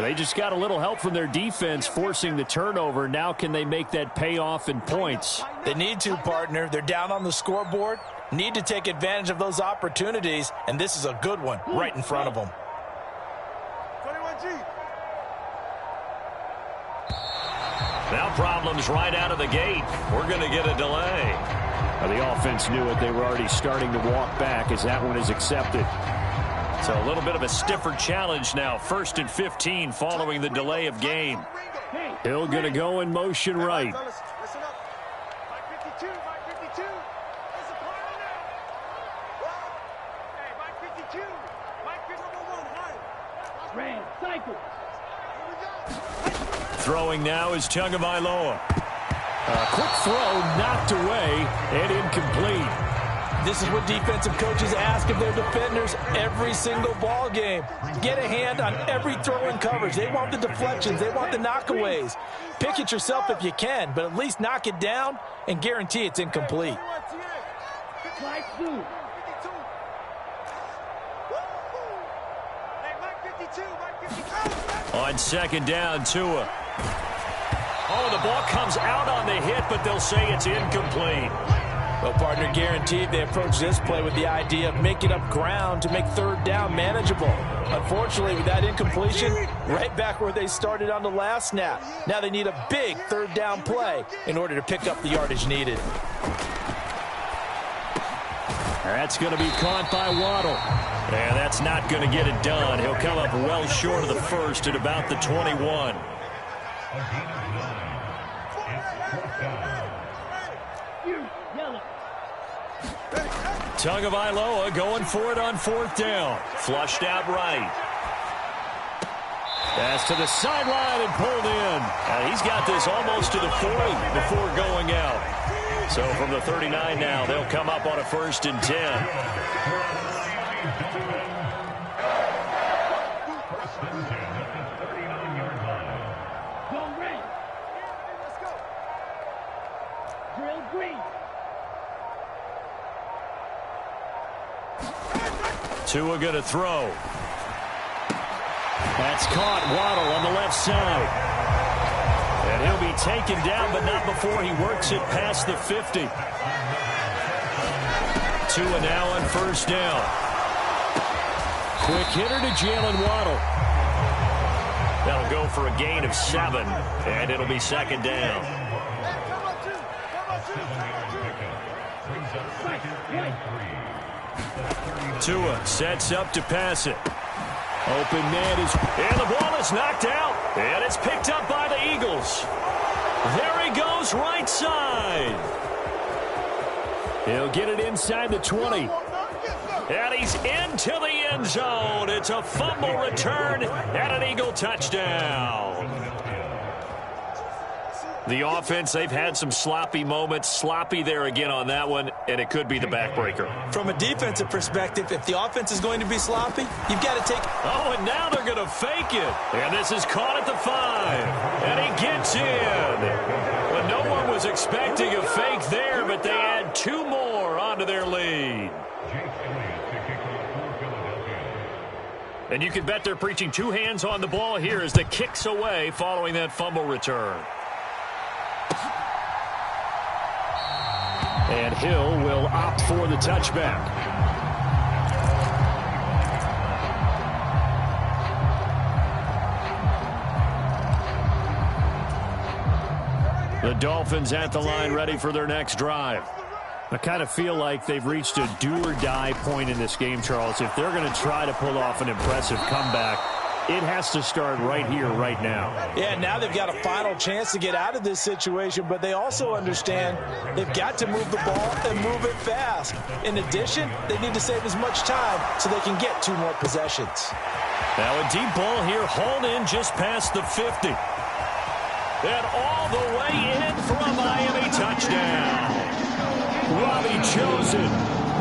They just got a little help from their defense forcing the turnover. Now can they make that pay off in points? They need to, partner. They're down on the scoreboard. Need to take advantage of those opportunities, and this is a good one right in front of them. Now problems right out of the gate. We're going to get a delay. The offense knew it. They were already starting to walk back as that one is accepted. So a little bit of a stiffer challenge now. 1st and 15 following the delay of game. Hill going to go in motion right. Throwing now is Tagovailoa. Quick throw knocked away and incomplete. This is what defensive coaches ask of their defenders every single ball game. Get a hand on every throw in coverage. They want the deflections. They want the knockaways. Pick it yourself if you can, but at least knock it down and guarantee it's incomplete. On 2nd down, Tua. Oh, the ball comes out on the hit, but they'll say it's incomplete. Well, partner, guaranteed they approach this play with the idea of making up ground to make 3rd down manageable. Unfortunately, with that incompletion, right back where they started on the last snap. Now they need a big 3rd down play in order to pick up the yardage needed. That's going to be caught by Waddle. And that's not going to get it done. He'll come up well short of the first at about the 21. Tagovailoa going for it on 4th down. Flushed out right. Pass to the sideline and pulled in. He's got this almost to the 40 before going out. So from the 39 now, they'll come up on a 1st and 10. Tua going to throw. That's caught. Waddle on the left side. And he'll be taken down, but not before he works it past the 50. Tua now on 1st down. Quick hitter to Jalen Waddle. That'll go for a gain of 7, and it'll be 2nd down. Tua sets up to pass it. Open man is, and the ball is knocked out, and it's picked up by the Eagles. There he goes, right side. He'll get it inside the 20. And he's into the end zone. It's a fumble return and an Eagle touchdown. The offense, they've had some sloppy moments. Sloppy there again on that one, and it could be the backbreaker. From a defensive perspective, if the offense is going to be sloppy, you've got to take... Oh, and now they're going to fake it. And this is caught at the 5. And he gets in. But no one was expecting a fake there, but they add 2 more onto their lead. And you can bet they're preaching 2 hands on the ball here as the kick's away following that fumble return. And Hill will opt for the touchback. The Dolphins at the line ready for their next drive. I kind of feel like they've reached a do-or-die point in this game, Charles. If they're going to try to pull off an impressive comeback, it has to start right here, right now. Yeah, now they've got a final chance to get out of this situation, but they also understand they've got to move the ball and move it fast. In addition, they need to save as much time so they can get 2 more possessions. Now a deep ball here, hauled in just past the 50. And all the way in for a Miami touchdown. Robbie Chosen,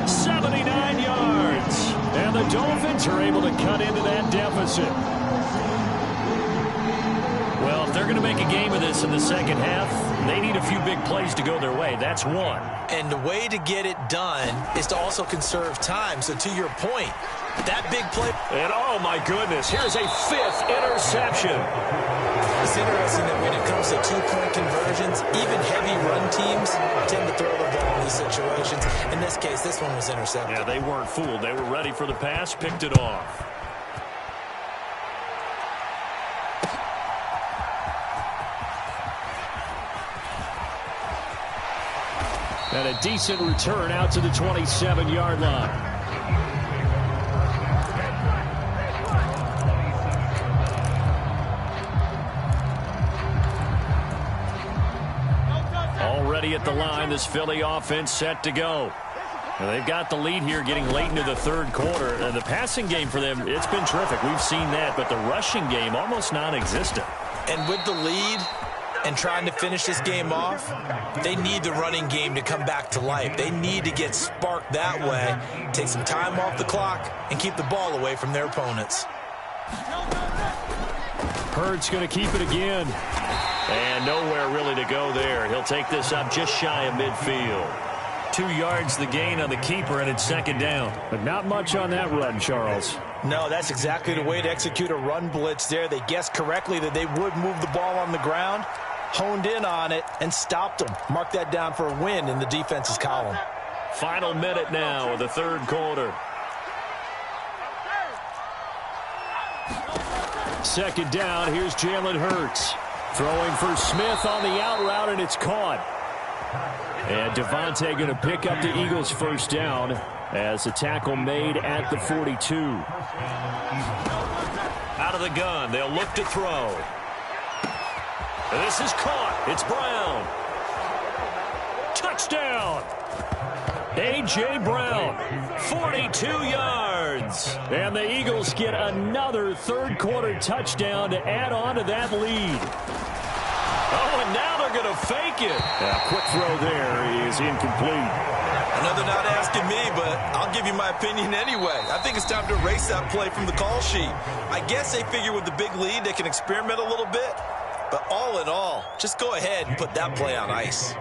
79 yards. And the Dolphins are able to cut into that deficit. Well, if they're going to make a game of this in the second half, they need a few big plays to go their way. That's one. And the way to get it done is to also conserve time. So to your point, That big play. And oh my goodness, here's a 5th interception. It's interesting that when it comes to two-point conversions, even heavy run teams tend to throw the ball in these situations. In this case, this one was intercepted. Yeah, they weren't fooled. They were ready for the pass, picked it off. And a decent return out to the 27-yard line. Already at the line, this Philly offense set to go. And they've got the lead here getting late into the third quarter. And the passing game for them, it's been terrific. We've seen that, but the rushing game almost non-existent. And with the lead and trying to finish this game off, they need the running game to come back to life. They need to get sparked that way, take some time off the clock, and keep the ball away from their opponents. Hurts going to keep it again. And nowhere really to go there. He'll take this up just shy of midfield. 2 yards the gain on the keeper, and it's second down. But not much on that run, Charles. No, that's exactly the way to execute a run blitz there. They guessed correctly that they would move the ball on the ground, honed in on it, and stopped them. Mark that down for a win in the defense's column. Final minute now of the third quarter. Second down, here's Jalen Hurts. Throwing for Smith on the out route, and it's caught. And Devontae going to pick up the Eagles' first down as the tackle made at the 42. Out of the gun, they'll look to throw. This is caught. It's Brown. Touchdown. A.J. Brown, 42 yards. And the Eagles get another third-quarter touchdown to add on to that lead. Oh, and now they're going to fake it. A quick throw there is incomplete. I know they're not asking me, but I'll give you my opinion anyway. I think it's time to erase that play from the call sheet. I guess they figure with the big lead they can experiment a little bit. But all in all, just go ahead and put that play on ice.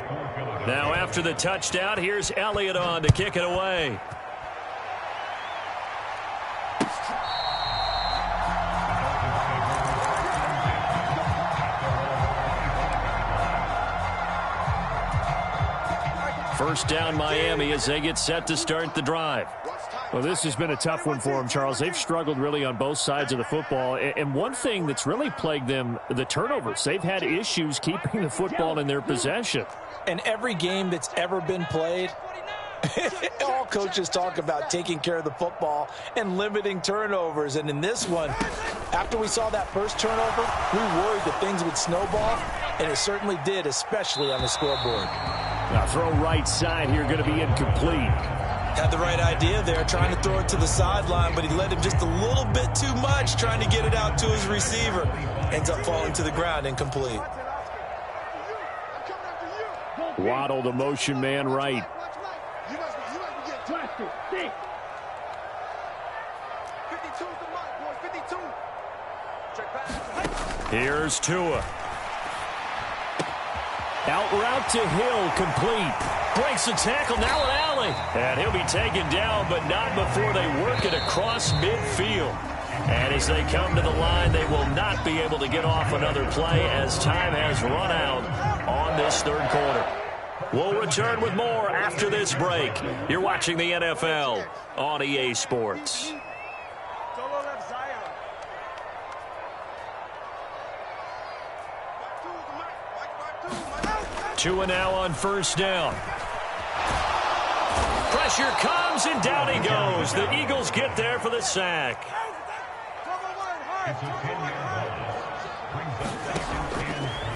Now after the touchdown, here's Elliott on to kick it away. First down Miami as they get set to start the drive. Well, this has been a tough one for them, Charles. They've struggled really on both sides of the football. And one thing that's really plagued them, the turnovers. They've had issues keeping the football in their possession. And every game that's ever been played, all coaches talk about taking care of the football and limiting turnovers. And in this one, after we saw that first turnover, we worried that things would snowball, and it certainly did, especially on the scoreboard. Now throw right side here, going to be incomplete. Had the right idea there, trying to throw it to the sideline, but he led him just a little bit too much, trying to get it out to his receiver. Ends up falling to the ground, incomplete. Waddle, the motion man, right. Here's Tua. Out route to Hill, complete. Breaks the tackle, now an alley. And he'll be taken down, but not before they work it across midfield. And as they come to the line, they will not be able to get off another play as time has run out on this third quarter. We'll return with more after this break. You're watching the NFL on EA Sports. Tua now on first down. Pressure comes, and down he goes. The Eagles get there for the sack.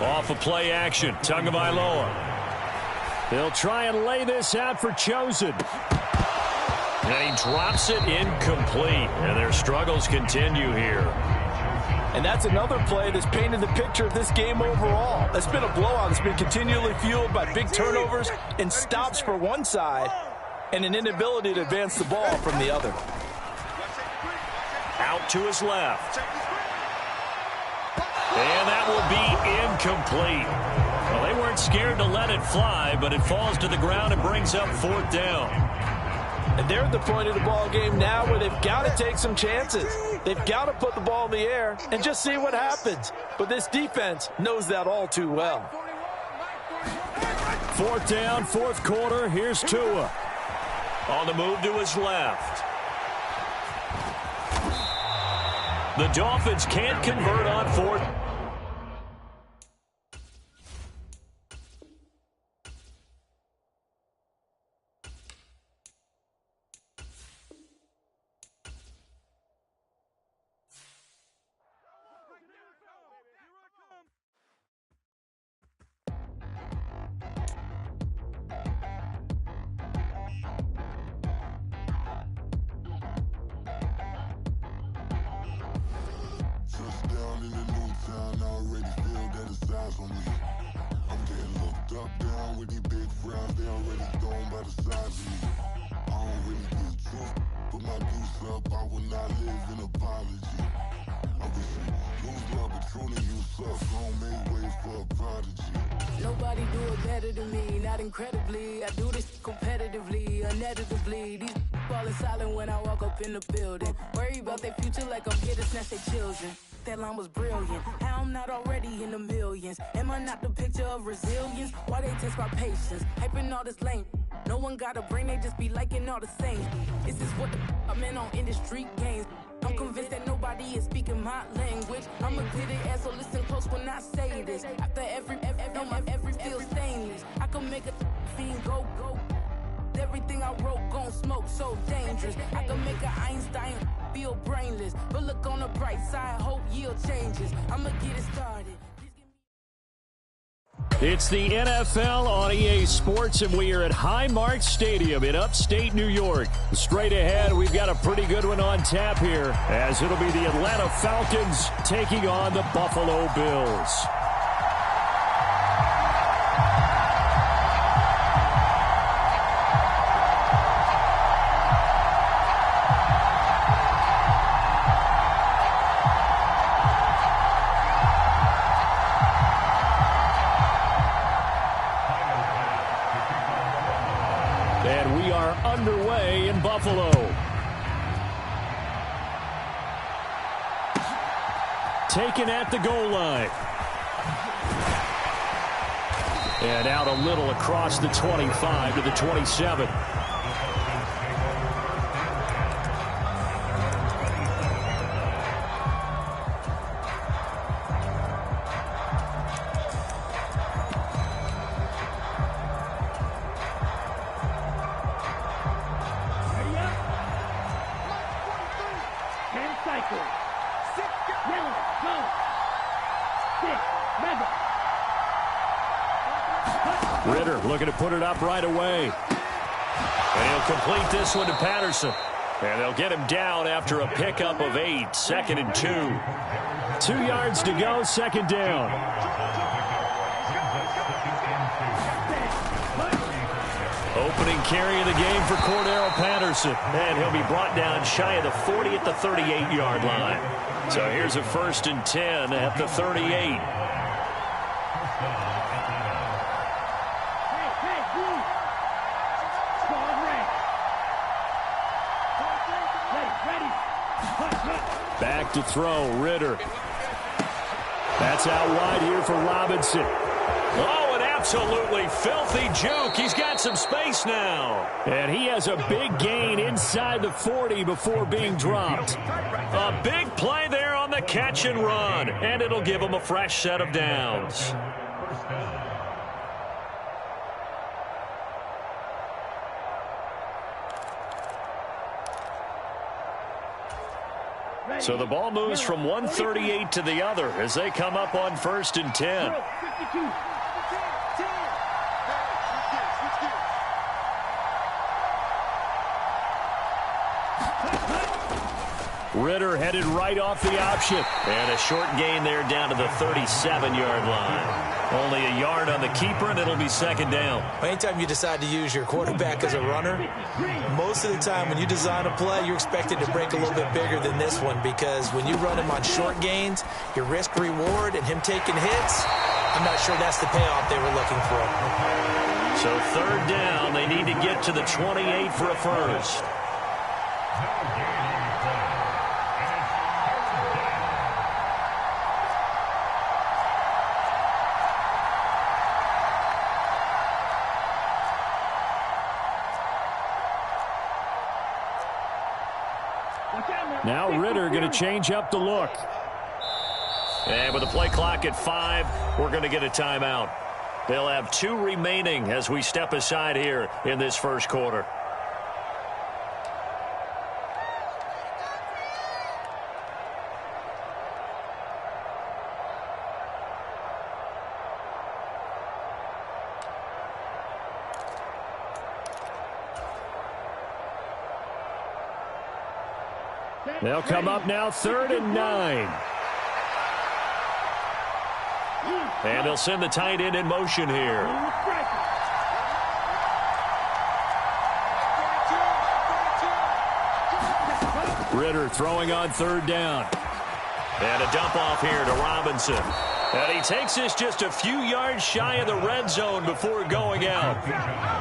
Off of play action, Tagovailoa. They'll try and lay this out for Chosen. And he drops it incomplete. And their struggles continue here. And that's another play that's painted the picture of this game overall. It's been a blowout. It's been continually fueled by big turnovers and stops for one side and an inability to advance the ball from the other. Out to his left. And that will be incomplete. Well, they weren't scared to let it fly, but it falls to the ground and brings up fourth down. And they're at the point of the ball game now where they've got to take some chances. They've got to put the ball in the air and just see what happens. But this defense knows that all too well. 4th down, 4th quarter. Here's Tua. On the move to his left. The Dolphins can't convert on 4th. Nobody do it better than me, not incredibly. I do this competitively, uneditably. These falling silent when I walk up in the building. Worry about their future like I'm here to snatch their children. That line was brilliant. How I'm not already in the millions? Am I not the picture of resilience? Why they test my patience? Hyping all this lame. No one got a brain, they just be liking all the same. Is this what the I'm in on industry games? I'm convinced that nobody is speaking my language. I'm a good ass, so listen close when I say this. After every feel stainless. I can make a fiend go. Everything I wrote gon' smoke, so dangerous. I can make an Einstein feel brainless. But look on the bright side, hope yield changes. I'ma get it started. It's the NFL on EA Sports, and we are at Highmark Stadium in upstate New York. Straight ahead, we've got a pretty good one on tap here, as it'll be the Atlanta Falcons taking on the Buffalo Bills. And we are underway in Buffalo. Taken at the goal line. And out a little across the 25 to the 27. Ritter looking to put it up right away. And he'll complete this one to Patterson. And they'll get him down after a pickup of 8. 2nd and 2. 2 yards to go, 2nd down. Opening carry of the game for Cordero Patterson. And he'll be brought down shy of the 40 at the 38-yard line. So here's a 1st and 10 at the 38. Back to throw, Ritter. That's out wide here for Robinson. Oh, an absolutely filthy juke. He's got some space now. And he has a big gain inside the 40 before being dropped. A big play there on the catch and run. And it'll give him a fresh set of downs. So the ball moves from 138 to the other as they come up on 1st and 10. Ritter headed right off the option. And a short gain there down to the 37-yard line. Only a yard on the keeper, and it'll be 2nd down. Anytime you decide to use your quarterback as a runner, most of the time when you design a play, you're expected to break a little bit bigger than this one, because when you run him on short gains, your risk-reward and him taking hits, I'm not sure that's the payoff they were looking for. So third down, they need to get to the 28 for a first. Now Ritter going to change up the look. And with the play clock at 5, we're going to get a timeout. They'll have 2 remaining as we step aside here in this first quarter. They'll come up now 3rd and 9. And they'll send the tight end in motion here. Ritter throwing on 3rd down. And a dump off here to Robinson. And he takes this just a few yards shy of the red zone before going out.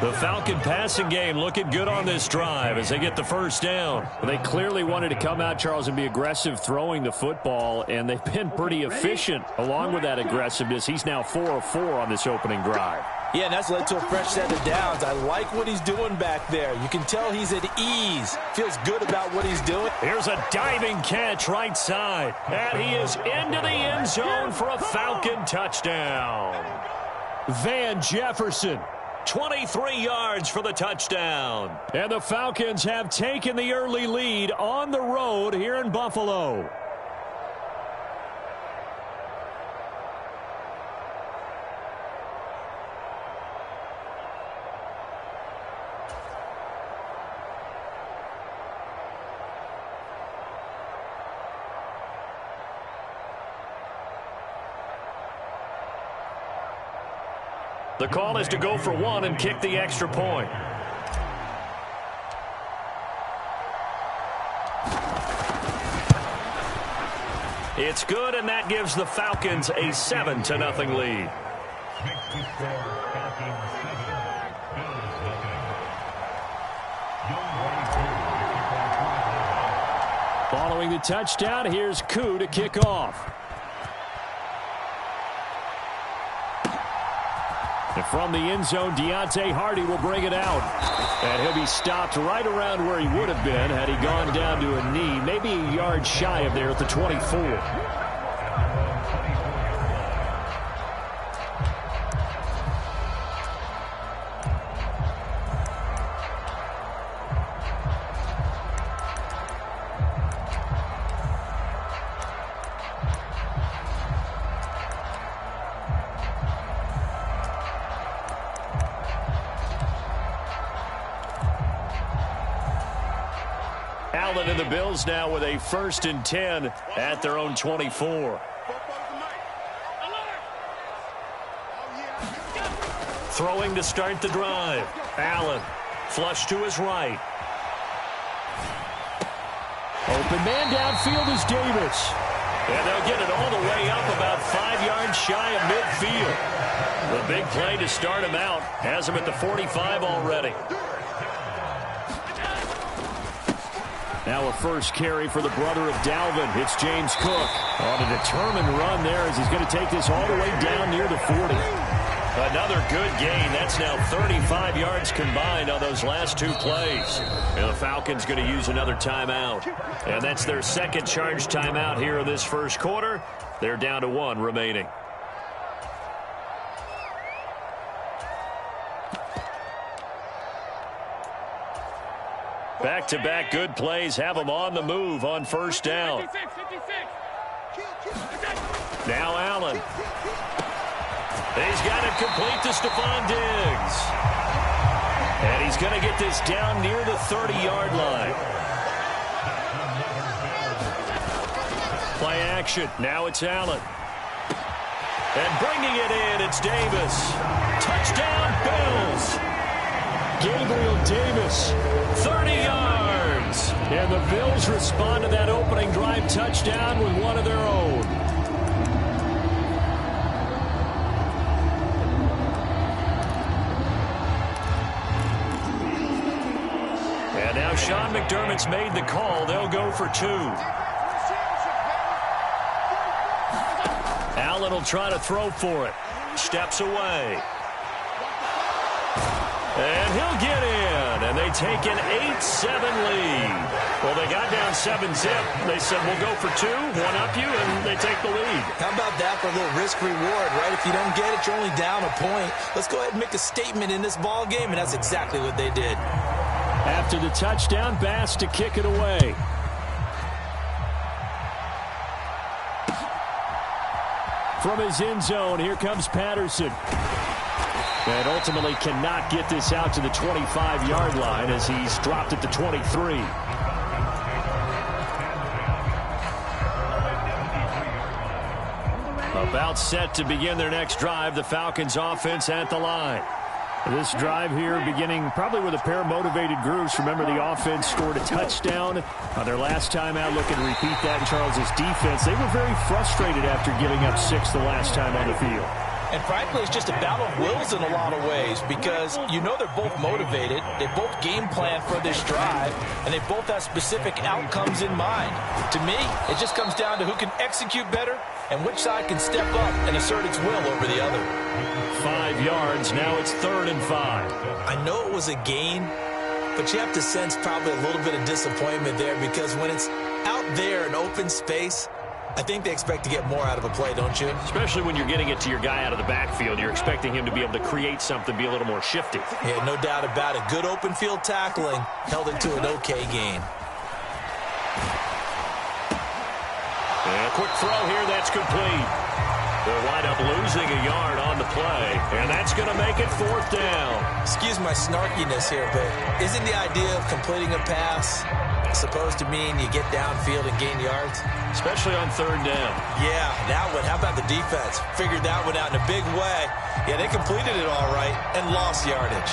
The Falcon passing game looking good on this drive as they get the first down. They clearly wanted to come out, Charles, and be aggressive throwing the football, and they've been pretty efficient along with that aggressiveness. He's now 4 of 4 on this opening drive. Yeah, and that's led to a fresh set of downs. I like what he's doing back there. You can tell he's at ease. Feels good about what he's doing. Here's a diving catch right side. And he is into the end zone for a Falcon touchdown. Van Jefferson. 23 yards for the touchdown. And the Falcons have taken the early lead on the road here in Buffalo. The call is to go for 1 and kick the extra point. It's good, and that gives the Falcons a 7-0 lead. Following the touchdown, here's Koo to kick off. And from the end zone, Deontay Hardy will bring it out. And he'll be stopped right around where he would have been had he gone down to a knee, maybe a yard shy of there at the 24. Allen and the Bills now with a 1st and 10 at their own 24. Throwing to start the drive. Allen, flush to his right. Open man downfield is Davis. And they'll get it all the way up about 5 yards shy of midfield. The big play to start him out has him at the 45 already. Now a first carry for the brother of Dalvin. It's James Cook on a determined run there as he's going to take this all the way down near the 40. Another good gain. That's now 35 yards combined on those last 2 plays. And the Falcons going to use another timeout. And that's their second charge timeout here in this first quarter. They're down to 1 remaining. Back-to-back good plays have them on the move on first down. Now Allen. He's got it complete to Stephon Diggs. And he's going to get this down near the 30-yard line. Play action. Now it's Allen. And bringing it in, it's Davis. Touchdown, Bills. Gabriel Davis. 30 yards. And the Bills respond to that opening drive touchdown with one of their own. Sean McDermott's made the call. They'll go for 2. Allen will try to throw for it. Steps away. And he'll get in, and they take an 8-7 lead. Well, they got down 7-zip. They said, we'll go for 2, one up you, and they take the lead. How about that for a little risk-reward, right? If you don't get it, you're only down a point. Let's go ahead and make a statement in this ball game, and that's exactly what they did. After the touchdown, Bass to kick it away. From his end zone, here comes Patterson. And ultimately cannot get this out to the 25-yard line as he's dropped at the 23. About set to begin their next drive, the Falcons offense at the line. This drive here beginning probably with a pair of motivated groups. Remember, the offense scored a touchdown on their last time out. Looking to repeat that in Charles's defense. They were very frustrated after giving up 6 the last time on the field. And frankly, it's just a battle of wills in a lot of ways because you know they're both motivated. They both game plan for this drive, and they both have specific outcomes in mind. To me, it just comes down to who can execute better and which side can step up and assert its will over the other. 5 yards. Now it's 3rd and 5. I know it was a gain, but you have to sense probably a little bit of disappointment there because when it's out there in open space, I think they expect to get more out of a play, don't you? Especially when you're getting it to your guy out of the backfield. You're expecting him to be able to create something, be a little more shifty. Yeah, no doubt about it. Good open field tackling held it to an okay gain. And a quick throw here, that's complete. They'll wind up losing a yard on the play, and that's going to make it 4th down. Excuse my snarkiness here, but isn't the idea of completing a pass supposed to mean you get downfield and gain yards? Especially on 3rd down. Yeah, that one. How about the defense? Figured that one out in a big way. Yeah, they completed it all right and lost yardage.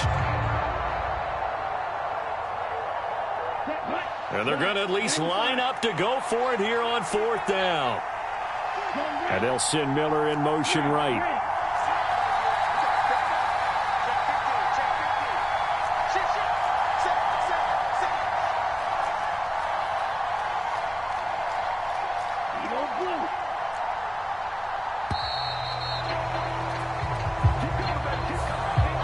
And they're going to at least line up to go for it here on 4th down. And they'll send Miller in motion right.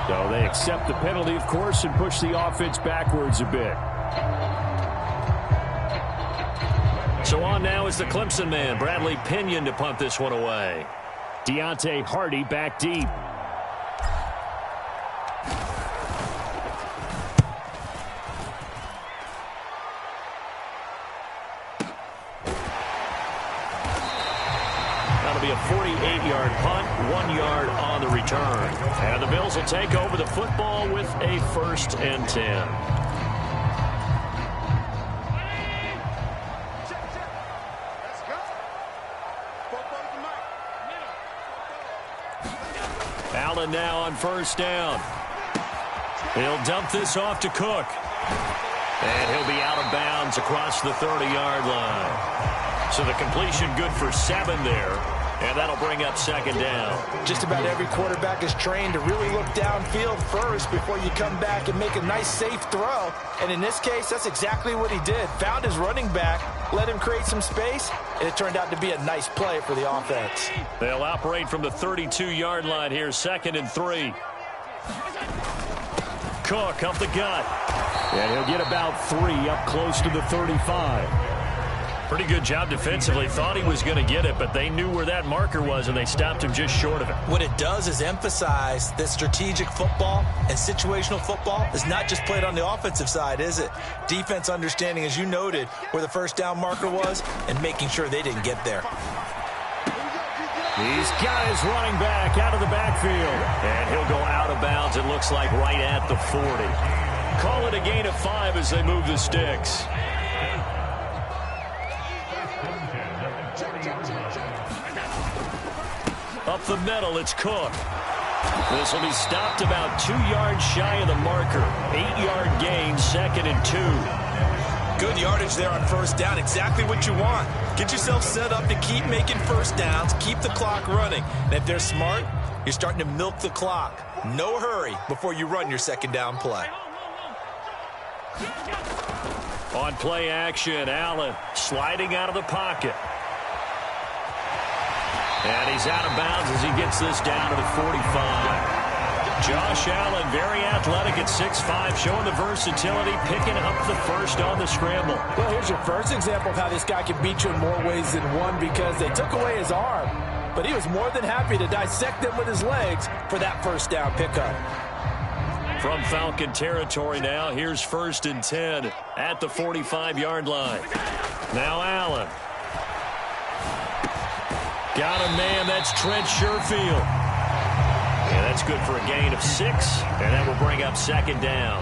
So they accept the penalty, of course, and push the offense backwards a bit. So on now is the Clemson man, Bradley Pinion, to punt this one away. Deontay Hardy back deep. That'll be a 48-yard punt, 1 yard on the return. And the Bills will take over the football with a 1st and 10. Allen now on 1st down. He'll dump this off to Cook. And he'll be out of bounds across the 30-yard line. So the completion good for 7 there. And that'll bring up 2nd down. Just about every quarterback is trained to really look downfield first before you come back and make a nice, safe throw. And in this case, that's exactly what he did. Found his running back, let him create some space, and it turned out to be a nice play for the offense. They'll operate from the 32-yard line here, 2nd and 3. Cook up the gut. And he'll get about 3 up close to the 35. Pretty good job defensively. Thought he was going to get it, but they knew where that marker was, and they stopped him just short of it. What it does is emphasize that strategic football and situational football is not just played on the offensive side, is it? Defense understanding, as you noted, where the 1st down marker was and making sure they didn't get there. He's got his running back out of the backfield. And he'll go out of bounds, it looks like, right at the 40. Call it a gain of 5 as they move the sticks. Up the middle, it's Cook. This will be stopped about 2 yards shy of the marker. 8-yard gain, 2nd and 2. Good yardage there on 1st down. Exactly what you want. Get yourself set up to keep making 1st downs, keep the clock running. And if they're smart, you're starting to milk the clock. No hurry before you run your 2nd down play. On play action, Allen sliding out of the pocket. And he's out of bounds as he gets this down to the 45. Josh Allen, very athletic at 6'5", showing the versatility, picking up the first on the scramble. Well, here's your first example of how this guy can beat you in more ways than one, because they took away his arm, but he was more than happy to dissect them with his legs for that first down pickup. From Falcon territory now, here's 1st and 10 at the 45-yard line. Now Allen. Got a man, that's Trent Sherfield. Yeah, that's good for a gain of 6, and that will bring up 2nd down.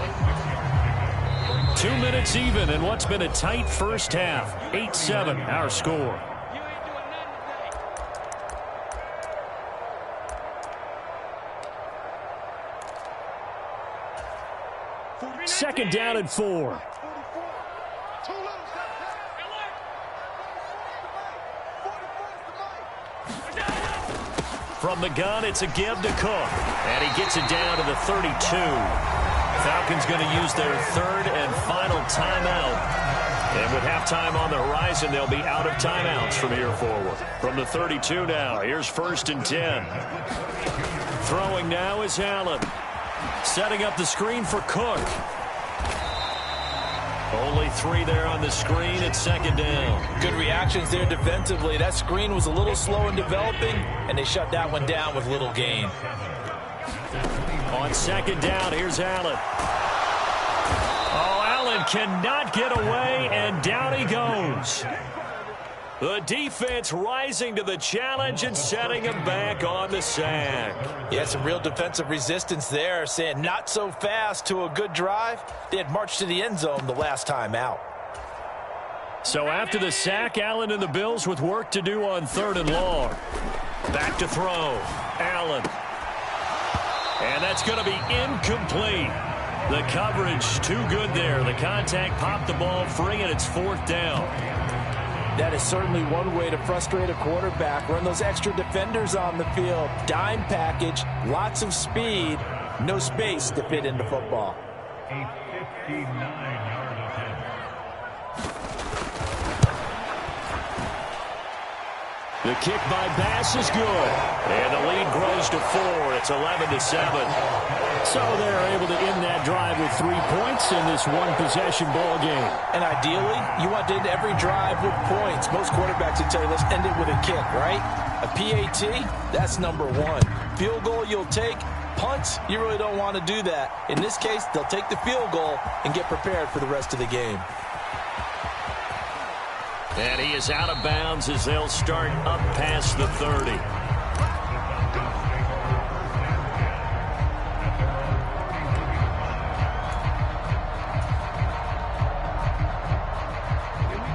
2 minutes even in what's been a tight first half. 8-7, our score. Second down and 4. From the gun, it's a give to Cook. And he gets it down to the 32. Falcons going to use their 3rd and final timeout. And with halftime on the horizon, they'll be out of timeouts from here forward. From the 32 now, here's 1st and 10. Throwing now is Allen. Setting up the screen for Cook. Only 3 there on the screen at 2nd down. Good reactions there defensively. That screen was a little slow in developing, and they shut that one down with little gain. On 2nd down, here's Allen. Oh, Allen cannot get away, and down he goes. The defense rising to the challenge and setting him back on the sack. Yeah, some real defensive resistance there, saying not so fast to a good drive. They had marched to the end zone the last time out. So after the sack, Allen and the Bills with work to do on 3rd and long. Back to throw. Allen. And that's going to be incomplete. The coverage too good there. The contact popped the ball free, and it's 4th down. That is certainly one way to frustrate a quarterback. Run those extra defenders on the field. Dime package, lots of speed, no space to fit into football. A 59-yard attempt. The kick by Bass is good. And the lead grows to 4. It's 11-7. So they're able to end that drive with 3 points in this one-possession ball game. And ideally, you want to end every drive with points. Most quarterbacks would tell you, let's end it with a kick, right? A PAT, that's number 1. Field goal you'll take. Punts, you really don't want to do that. In this case, they'll take the field goal and get prepared for the rest of the game. And he is out of bounds as they'll start up past the 30.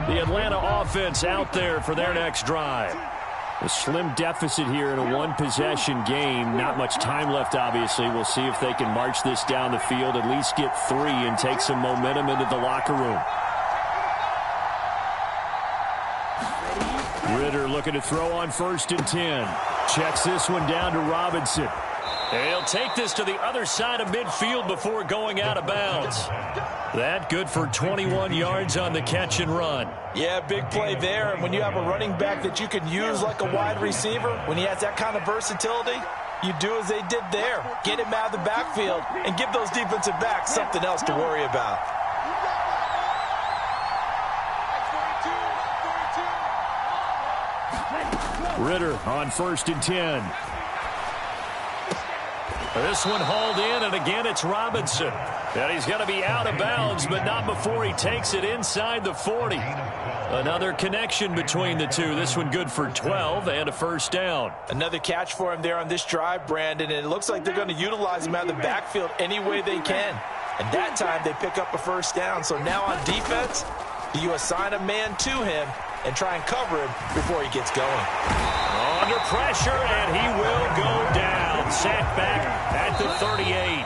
The Atlanta offense out there for their next drive. A slim deficit here in a one-possession game. Not much time left, obviously. We'll see if they can march this down the field, at least get 3 and take some momentum into the locker room. Ritter looking to throw on 1st and 10. Checks this one down to Robinson. And he'll take this to the other side of midfield before going out of bounds. That good for 21 yards on the catch and run. Yeah, big play there. And when you have a running back that you can use like a wide receiver, when he has that kind of versatility, you do as they did there. Get him out of the backfield and give those defensive backs something else to worry about. Ritter on 1st and 10. This one hauled in, and again it's Robinson. And he's going to be out of bounds, but not before he takes it inside the 40. Another connection between the two. This one good for 12 and a 1st down. Another catch for him there on this drive, Brandon, and it looks like they're going to utilize him out of the backfield any way they can. And that time they pick up a 1st down. So now on defense, do you assign a man to him and try and cover him before he gets going? Under pressure, and he will go down. Sacked back at the 38.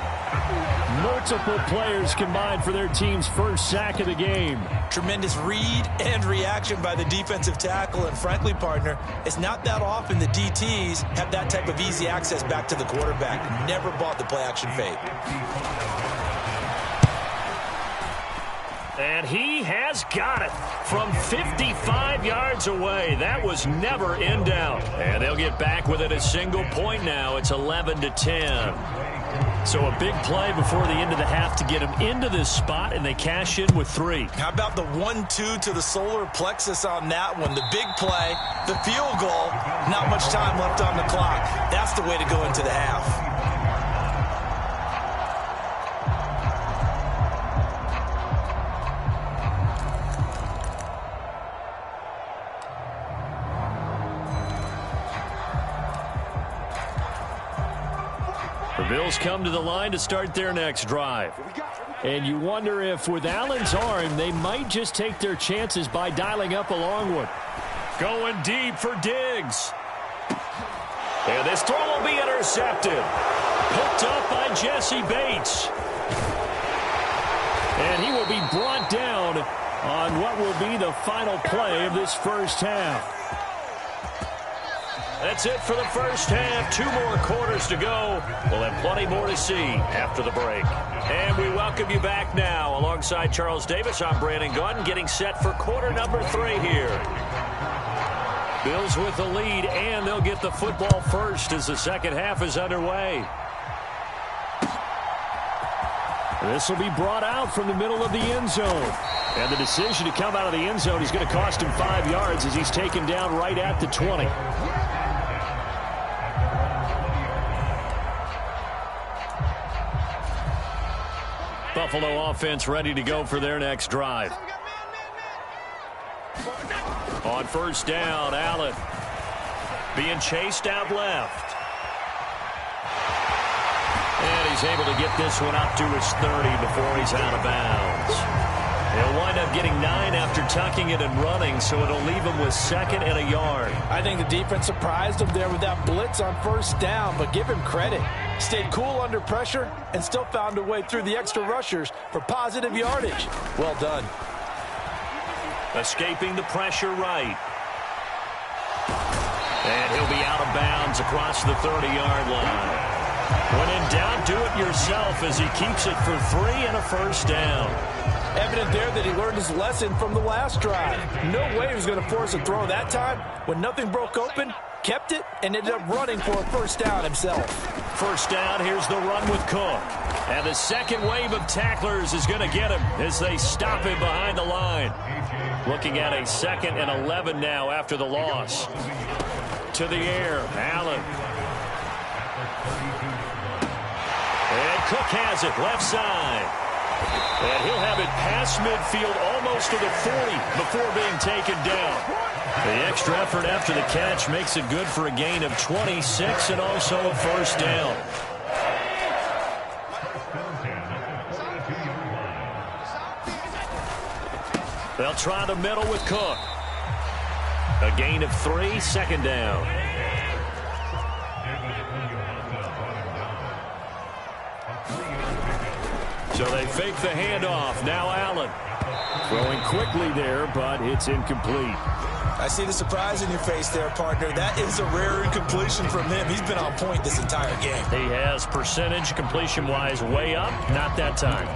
Multiple players combined for their team's first sack of the game. Tremendous read and reaction by the defensive tackle. And frankly, partner, it's not that often the DTs have that type of easy access back to the quarterback. Never bought the play-action fake. And he has got it from 55 yards away. That was never in doubt. And they'll get back with it a single point now. It's 11-10. So a big play before the end of the half to get them into this spot, and they cash in with 3. How about the 1-2 to the solar plexus on that one? The big play, the field goal, not much time left on the clock. That's the way to go into the half. The Bills come to the line to start their next drive. And you wonder if with Allen's arm, they might just take their chances by dialing up a long one. Going deep for Diggs. And this throw will be intercepted. Picked up by Jesse Bates. And he will be brought down on what will be the final play of this first half. That's it for the first half. 2 more quarters to go. We'll have plenty more to see after the break. And we welcome you back now. Alongside Charles Davis, I'm Brandon Gunn, getting set for quarter number 3 here. Bills with the lead, and they'll get the football first as the second half is underway. This will be brought out from the middle of the end zone. And the decision to come out of the end zone is going to cost him 5 yards as he's taken down right at the 20. Buffalo offense ready to go for their next drive. On first down, Allen being chased out left. And he's able to get this one up to his 30 before he's out of bounds. He'll wind up getting 9 after tucking it and running, so it'll leave him with 2nd and a yard. I think the defense surprised him there with that blitz on first down, but give him credit. Stayed cool under pressure and still found a way through the extra rushers for positive yardage. Well done. Escaping the pressure right. And he'll be out of bounds across the 30-yard line. When in doubt, do it yourself as he keeps it for 3 and a first down. Evident there that he learned his lesson from the last drive. No way he was going to force a throw that time. When nothing broke open, kept it, and ended up running for a first down himself. First down, here's the run with Cook. And the second wave of tacklers is going to get him as they stop him behind the line. Looking at a 2nd and 11 now after the loss. To the air, Allen. And Cook has it, left side. And he'll have it past midfield almost to the 40 before being taken down. The extra effort after the catch makes it good for a gain of 26 and also a first down. They'll try the middle with Cook. A gain of 3, 2nd down. So they fake the handoff. Now Allen. Throwing quickly there, but it's incomplete. I see the surprise in your face there, partner. That is a rare incompletion from him. He's been on point this entire game. He has percentage completion-wise way up. Not that time.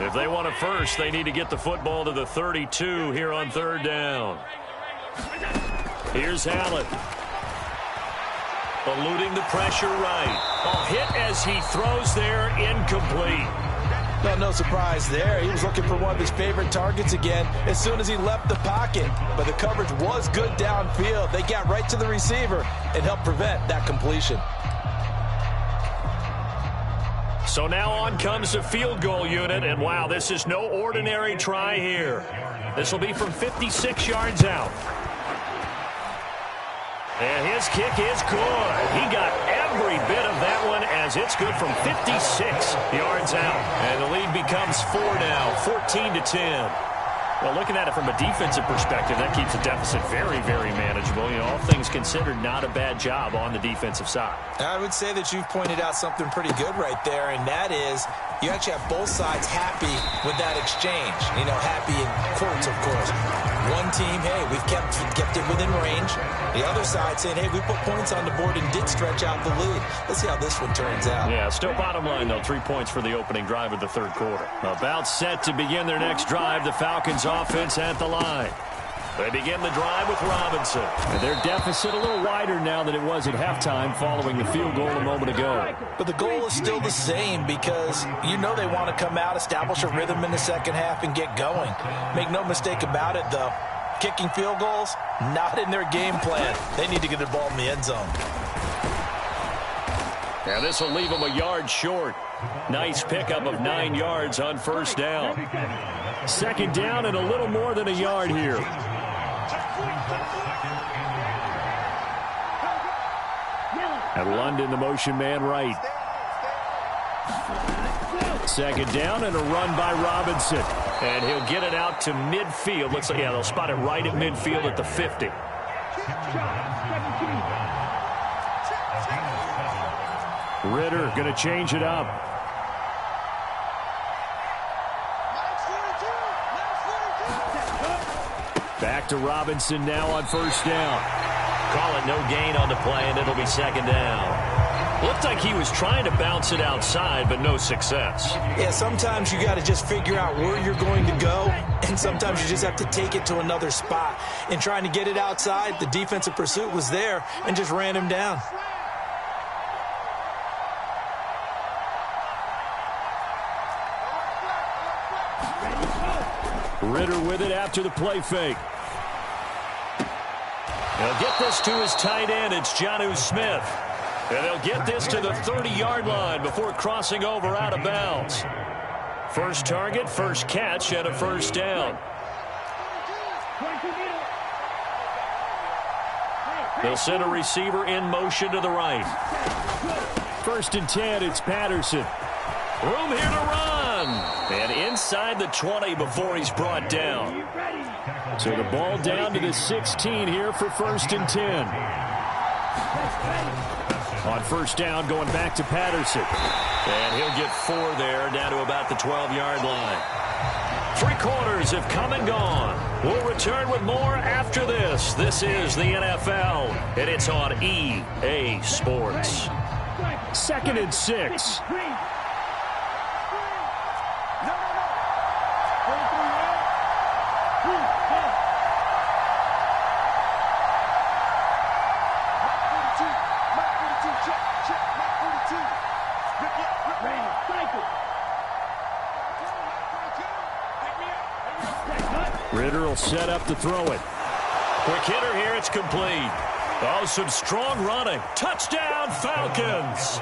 If they want it first, they need to get the football to the 32 here on 3rd down. Here's Allen. Eluding the pressure right. A hit as he throws there, incomplete. Well, no surprise there. He was looking for one of his favorite targets again as soon as he left the pocket. But the coverage was good downfield. They got right to the receiver and helped prevent that completion. So now on comes the field goal unit, and wow, this is no ordinary try here. This will be from 56 yards out. And his kick is good. He got every bit of that one as it's good from 56 yards out. And the lead becomes 4 now, 14-10. Well, looking at it from a defensive perspective, that keeps the deficit very, very manageable. You know, all things considered, not a bad job on the defensive side. I would say that you've pointed out something pretty good right there, and that is you actually have both sides happy with that exchange. You know, happy in quotes, of course. One team, hey, we've kept it within range. The other side saying, hey, we put points on the board and did stretch out the lead. Let's see how this one turns out. Yeah, still bottom line, though, 3 points for the opening drive of the third quarter. About set to begin their next drive, the Falcons offense at the line. They begin the drive with Robinson. And their deficit a little wider now than it was at halftime following the field goal a moment ago. But the goal is still the same because you know they want to come out, establish a rhythm in the second half, and get going. Make no mistake about it, though. Kicking field goals, not in their game plan. They need to get the ball in the end zone. Now this will leave them a yard short. Nice pickup of 9 yards on first down. Second down and a little more than a yard here. And London, the motion man right. Second down and a run by Robinson. And he'll get it out to midfield. Looks like, yeah, they'll spot it right at midfield at the 50. Ritter going to change it up. Back to Robinson now on first down. Call it no gain on the play, and it'll be second down. Looked like he was trying to bounce it outside, but no success. Yeah, sometimes you got to just figure out where you're going to go, and sometimes you just have to take it to another spot. In trying to get it outside, the defensive pursuit was there and just ran him down. Ritter with it after the play fake. They'll get this to his tight end. It's Jonnu Smith. And they'll get this to the 30-yard line before crossing over out of bounds. First target, first catch, and a first down. They'll send a receiver in motion to the right. First and 10, it's Patterson. Room here to run. And inside the 20 before he's brought down. So the ball down to the 16 here for first and 10. On first down, going back to Patterson. And he'll get 4 there, down to about the 12-yard line. 3 quarters have come and gone. We'll return with more after this. This is the NFL, and it's on EA Sports. Second and 6. Ritter will set up to throw it. Quick hitter here, it's complete. Oh, some strong running. Touchdown, Falcons.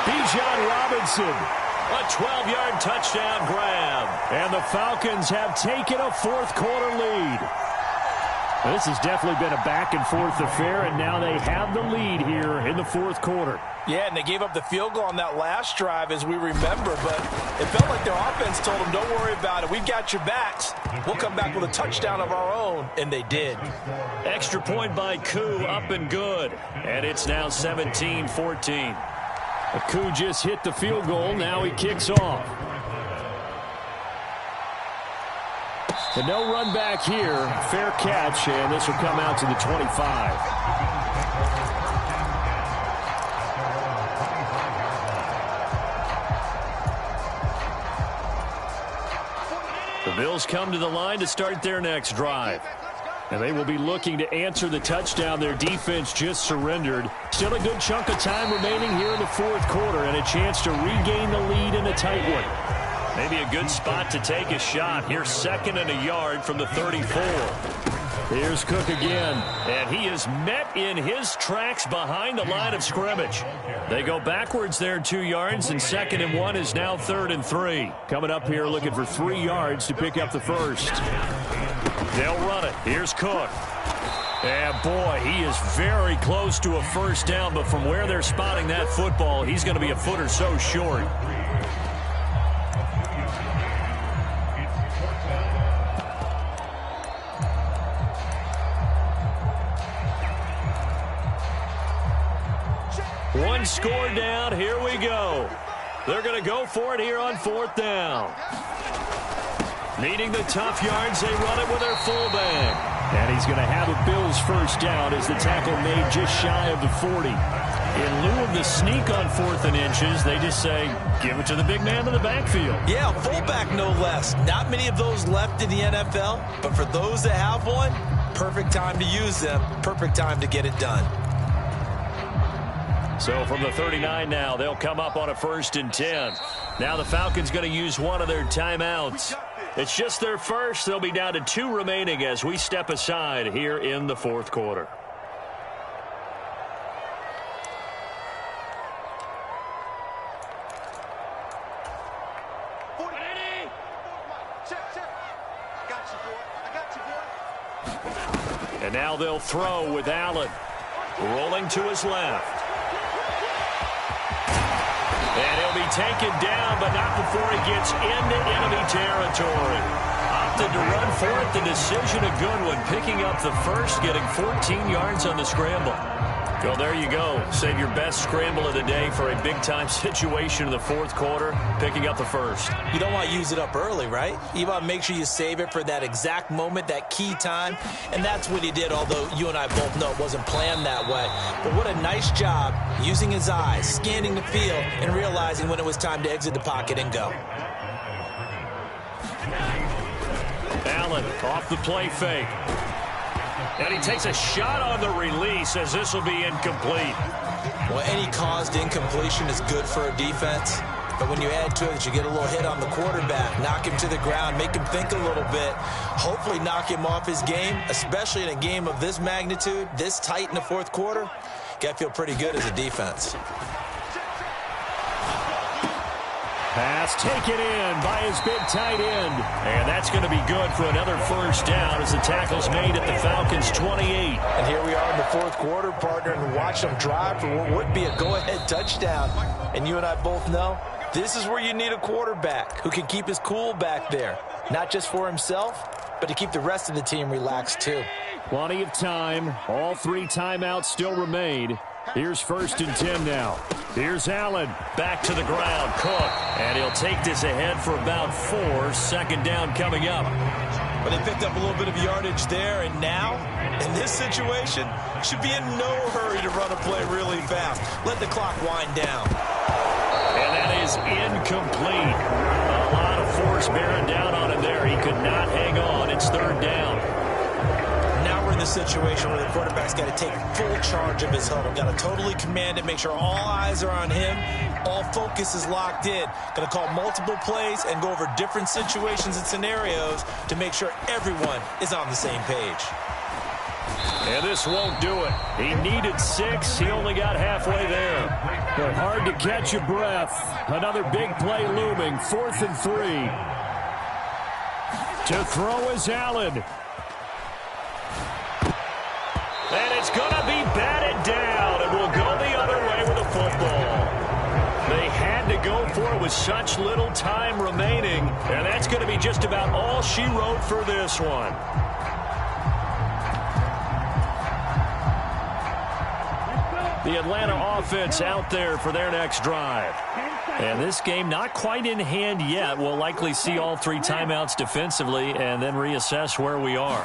Bijan Robinson. A 12-yard touchdown grab. And the Falcons have taken a fourth quarter lead. This has definitely been a back-and-forth affair, and now they have the lead here in the fourth quarter. Yeah, and they gave up the field goal on that last drive, as we remember, but it felt like their offense told them, don't worry about it. We've got your backs. We'll come back with a touchdown of our own, and they did. Extra point by Koo, up and good. And it's now 17-14. Koo just hit the field goal. Now he kicks off. And no run back here. Fair catch, and this will come out to the 25. The Bills come to the line to start their next drive. And they will be looking to answer the touchdown their defense just surrendered. Still a good chunk of time remaining here in the fourth quarter, and a chance to regain the lead in a tight one. Maybe a good spot to take a shot. Here's second and a yard from the 34. Here's Cook again, and he is met in his tracks behind the line of scrimmage. They go backwards there 2 yards, and second and 1 is now 3rd and 3. Coming up here looking for 3 yards to pick up the first. They'll run it. Here's Cook. And, boy, he is very close to a first down, but from where they're spotting that football, he's going to be a foot or so short. One score down. Here we go. They're going to go for it here on 4th down. Needing the tough yards, they run it with their fullback. And he's going to have a Bills first down as the tackle made just shy of the 40. In lieu of the sneak on 4th and inches, they just say, give it to the big man in the backfield. Yeah, fullback no less. Not many of those left in the NFL, but for those that have one, perfect time to use them, perfect time to get it done. So from the 39 now, they'll come up on a 1st and 10. Now the Falcons going to use one of their timeouts. It's just their first. They'll be down to 2 remaining as we step aside here in the 4th quarter. And now they'll throw with Allen. Rolling to his left. And he'll be taken down, but not before he gets into enemy territory. Opted to run for it. The decision a good one. Picking up the first, getting 14 yards on the scramble. Well, there you go. Save your best scramble of the day for a big-time situation in the 4th quarter, picking up the first. You don't want to use it up early, right? You want to make sure you save it for that exact moment, that key time, and that's what he did, although you and I both know it wasn't planned that way. But what a nice job using his eyes, scanning the field, and realizing when it was time to exit the pocket and go. Allen off the play fake. And he takes a shot on the release as this will be incomplete. Well, any caused incompletion is good for a defense. But when you add to it that you get a little hit on the quarterback, knock him to the ground, make him think a little bit, hopefully knock him off his game, especially in a game of this magnitude, this tight in the 4th quarter, got to feel pretty good as a defense. Pass taken in by his big tight end. And that's going to be good for another first down as the tackle's made at the Falcons' 28. And here we are in the 4th quarter, partner, and watch them drive for what would be a go-ahead touchdown. And you and I both know this is where you need a quarterback who can keep his cool back there. Not just for himself, but to keep the rest of the team relaxed too. Plenty of time. All 3 timeouts still remain. Here's 1st and 10 now. Here's Allen. Back to the ground. Cook. And he'll take this ahead for about 4. 2nd down coming up. But they picked up a little bit of yardage there, and now, in this situation, should be in no hurry to run a play really fast. Let the clock wind down. And that is incomplete. A lot of force bearing down on him there. He could not hang on. It's 3rd down. Now we're in the situation where the quarterback's got to take full charge of his huddle. Got to totally command it, make sure all eyes are on him. All focus is locked in. Going to call multiple plays and go over different situations and scenarios to make sure everyone is on the same page. And this won't do it. He needed 6. He only got halfway there. But hard to catch your breath. Another big play looming. 4th and 3. To throw is Allen. And it's going to be batted down, and we'll go the other way with the football. They had to go for it with such little time remaining, and that's going to be just about all she wrote for this one. The Atlanta offense out there for their next drive. And this game not quite in hand yet. We'll likely see all 3 timeouts defensively and then reassess where we are.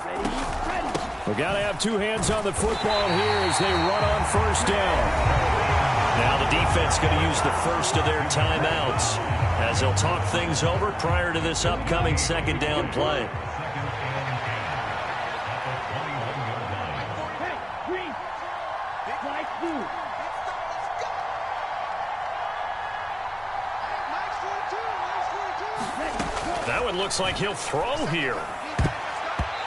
We've got to have 2 hands on the football here as they run on 1st down. Now the defense going to use the first of their timeouts as they'll talk things over prior to this upcoming 2nd down play. That one looks like he'll throw here.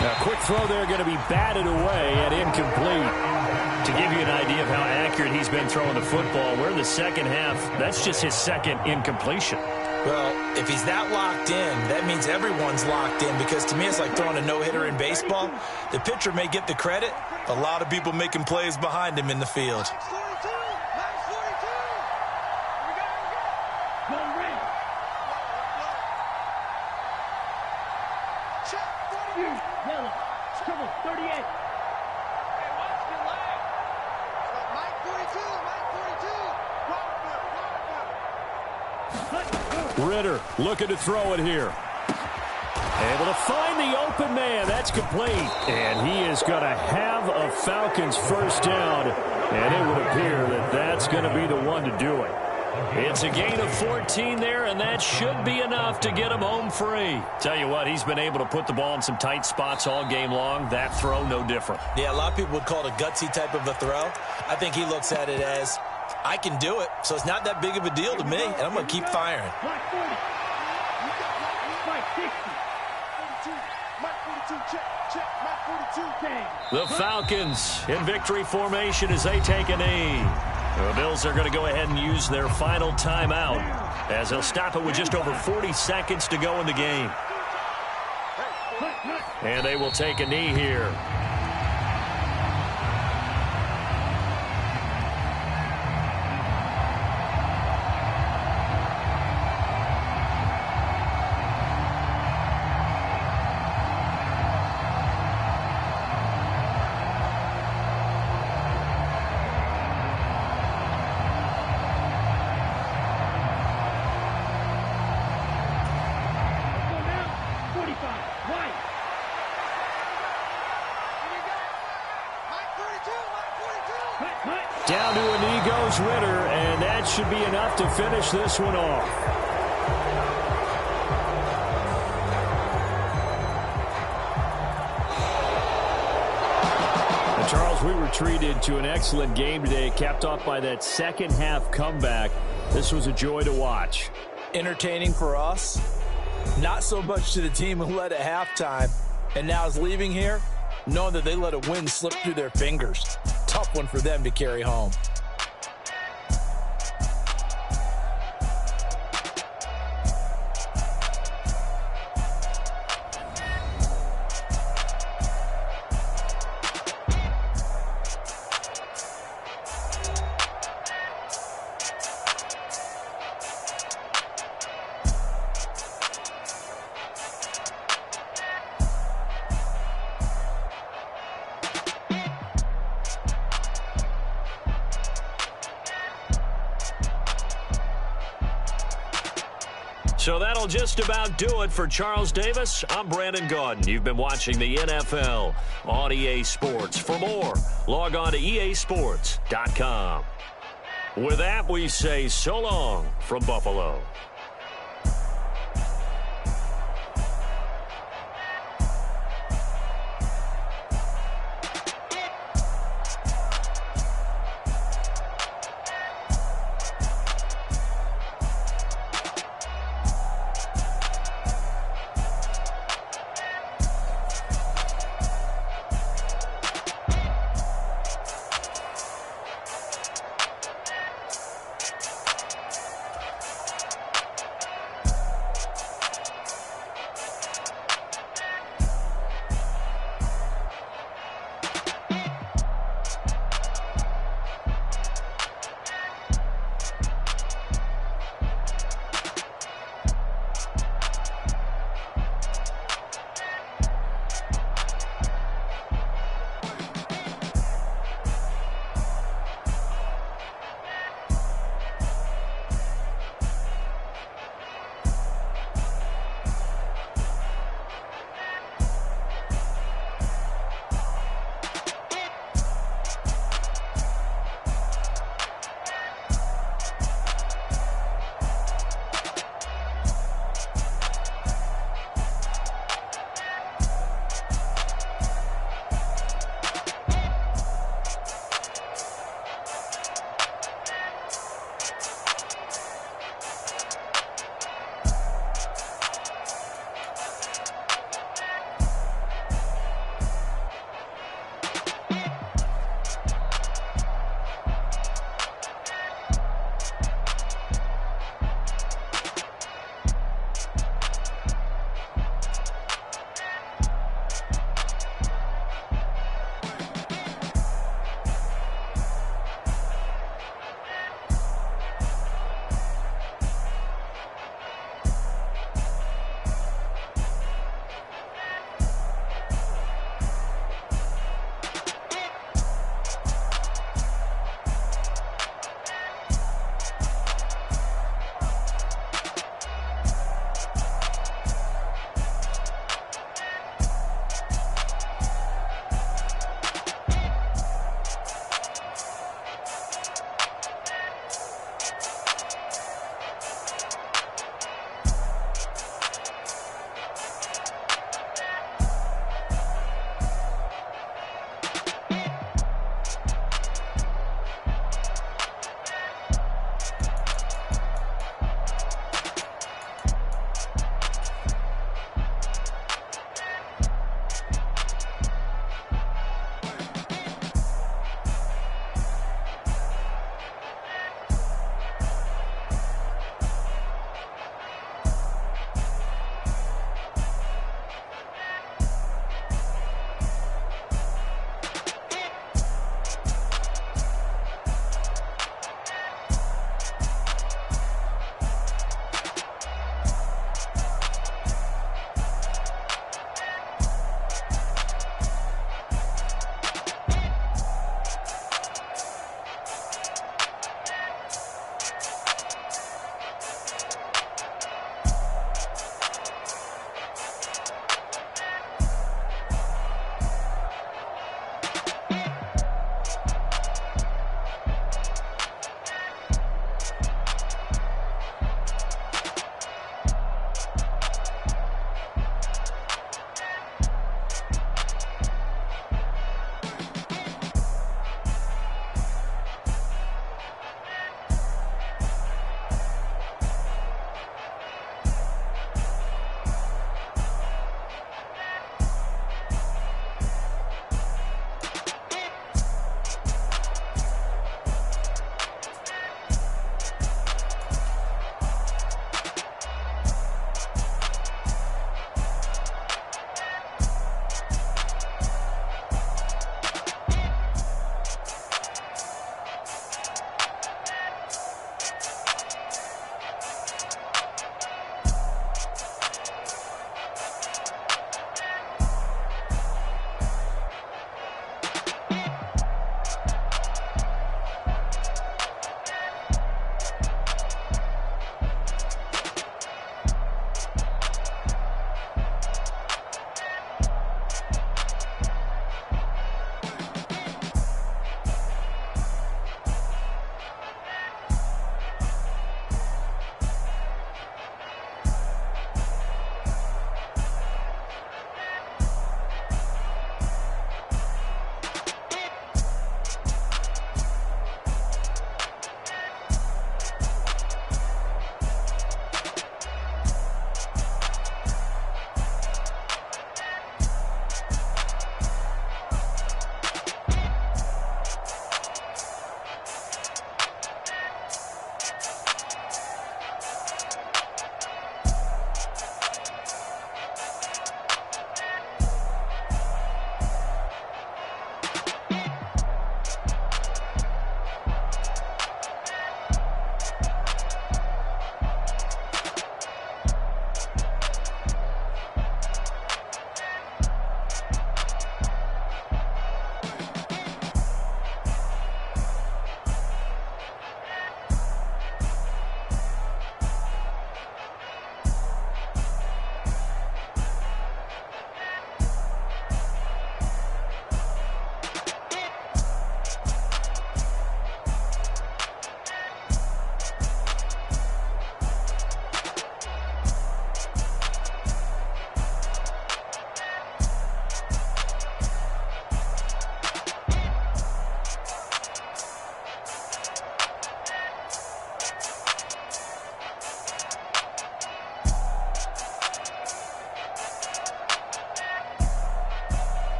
A quick throw there going to be batted away and incomplete. To give you an idea of how accurate he's been throwing the football, we're in the 2nd half. That's just his 2nd incompletion. Well, if he's that locked in, that means everyone's locked in, because to me it's like throwing a no-hitter in baseball. The pitcher may get the credit. A lot of people making plays behind him in the field. Ritter looking to throw it here. Able to find the open man. That's complete. And he is going to have a Falcons first down. And it would appear that that's going to be the one to do it. It's a gain of 14 there, and that should be enough to get him home free. Tell you what, he's been able to put the ball in some tight spots all game long. That throw, no different. Yeah, a lot of people would call it a gutsy type of a throw. I think he looks at it as, I can do it, so it's not that big of a deal to me, and I'm going to keep firing. The Falcons in victory formation as they take a knee. The Bills are going to go ahead and use their final timeout as they'll stop it with just over 40 seconds to go in the game. And they will take a knee here. Down to a knee goes Ritter, and that should be enough to finish this one off. And Charles, we were treated to an excellent game today, capped off by that second half comeback. This was a joy to watch. Entertaining for us, not so much to the team who led at halftime, and now is leaving here knowing that they let a win slip through their fingers. Tough one for them to carry home. So that'll just about do it for Charles Davis. I'm Brandon Gaudin. You've been watching the NFL on EA Sports. For more, log on to easports.com. With that, we say so long from Buffalo.